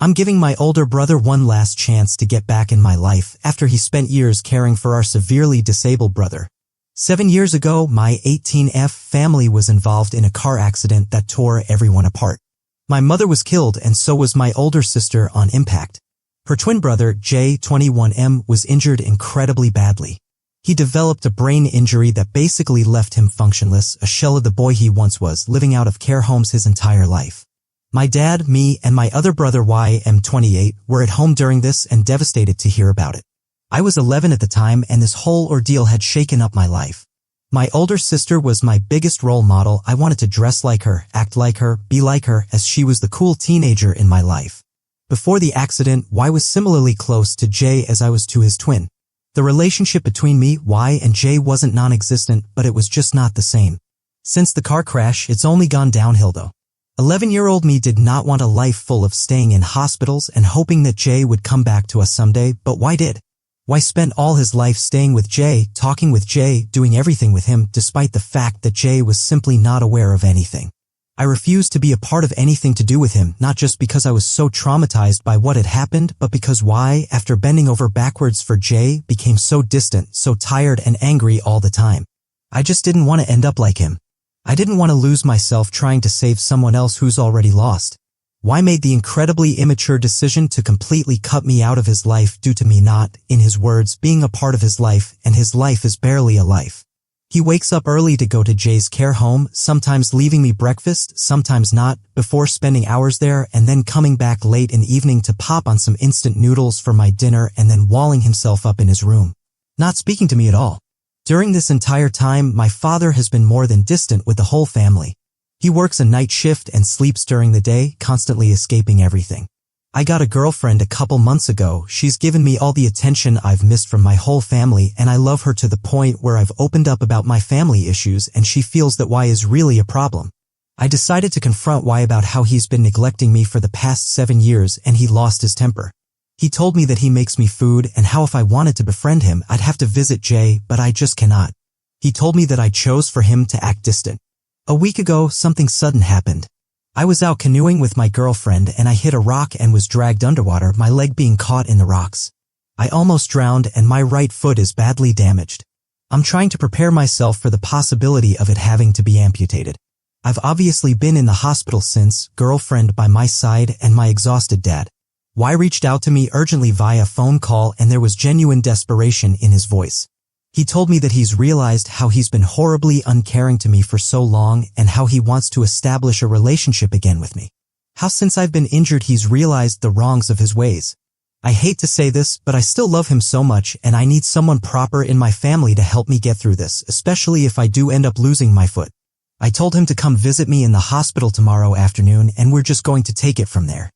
I'm giving my older brother one last chance to get back in my life after he spent years caring for our severely disabled brother. 7 years ago, my 18F family was involved in a car accident that tore everyone apart. My mother was killed and so was my older sister on impact. Her twin brother, J21M, was injured incredibly badly. He developed a brain injury that basically left him functionless, a shell of the boy he once was, living out of care homes his entire life. My dad, me, and my other brother YM28 were at home during this and devastated to hear about it. I was 11 at the time and this whole ordeal had shaken up my life. My older sister was my biggest role model. I wanted to dress like her, act like her, be like her, as she was the cool teenager in my life. Before the accident, Y was similarly close to J as I was to his twin. The relationship between me, Y, and J wasn't non-existent, but it was just not the same. Since the car crash, it's only gone downhill though. 11-year-old me did not want a life full of staying in hospitals and hoping that J would come back to us someday, but Y did. Y spent all his life staying with J, talking with J, doing everything with him, despite the fact that J was simply not aware of anything. I refused to be a part of anything to do with him, not just because I was so traumatized by what had happened, but because Y, after bending over backwards for J, became so distant, so tired and angry all the time. I just didn't want to end up like him. I didn't want to lose myself trying to save someone else who's already lost. Y made the incredibly immature decision to completely cut me out of his life due to me not, in his words, being a part of his life, and his life is barely a life. He wakes up early to go to Jay's care home, sometimes leaving me breakfast, sometimes not, before spending hours there and then coming back late in the evening to pop on some instant noodles for my dinner and then walling himself up in his room. Not speaking to me at all. During this entire time, my father has been more than distant with the whole family. He works a night shift and sleeps during the day, constantly escaping everything. I got a girlfriend a couple months ago. She's given me all the attention I've missed from my whole family, and I love her to the point where I've opened up about my family issues and she feels that Y is really a problem. I decided to confront Y about how he's been neglecting me for the past 7 years and he lost his temper. He told me that he makes me food and how if I wanted to befriend him, I'd have to visit Jay, but I just cannot. He told me that I chose for him to act distant. A week ago, something sudden happened. I was out canoeing with my girlfriend and I hit a rock and was dragged underwater, my leg being caught in the rocks. I almost drowned and my right foot is badly damaged. I'm trying to prepare myself for the possibility of it having to be amputated. I've obviously been in the hospital since, girlfriend by my side and my exhausted dad. Y reached out to me urgently via phone call and there was genuine desperation in his voice. He told me that he's realized how he's been horribly uncaring to me for so long and how he wants to establish a relationship again with me. How since I've been injured he's realized the wrongs of his ways. I hate to say this, but I still love him so much and I need someone proper in my family to help me get through this, especially if I do end up losing my foot. I told him to come visit me in the hospital tomorrow afternoon and we're just going to take it from there.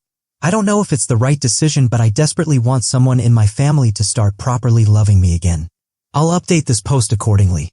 I don't know if it's the right decision, but I desperately want someone in my family to start properly loving me again. I'll update this post accordingly.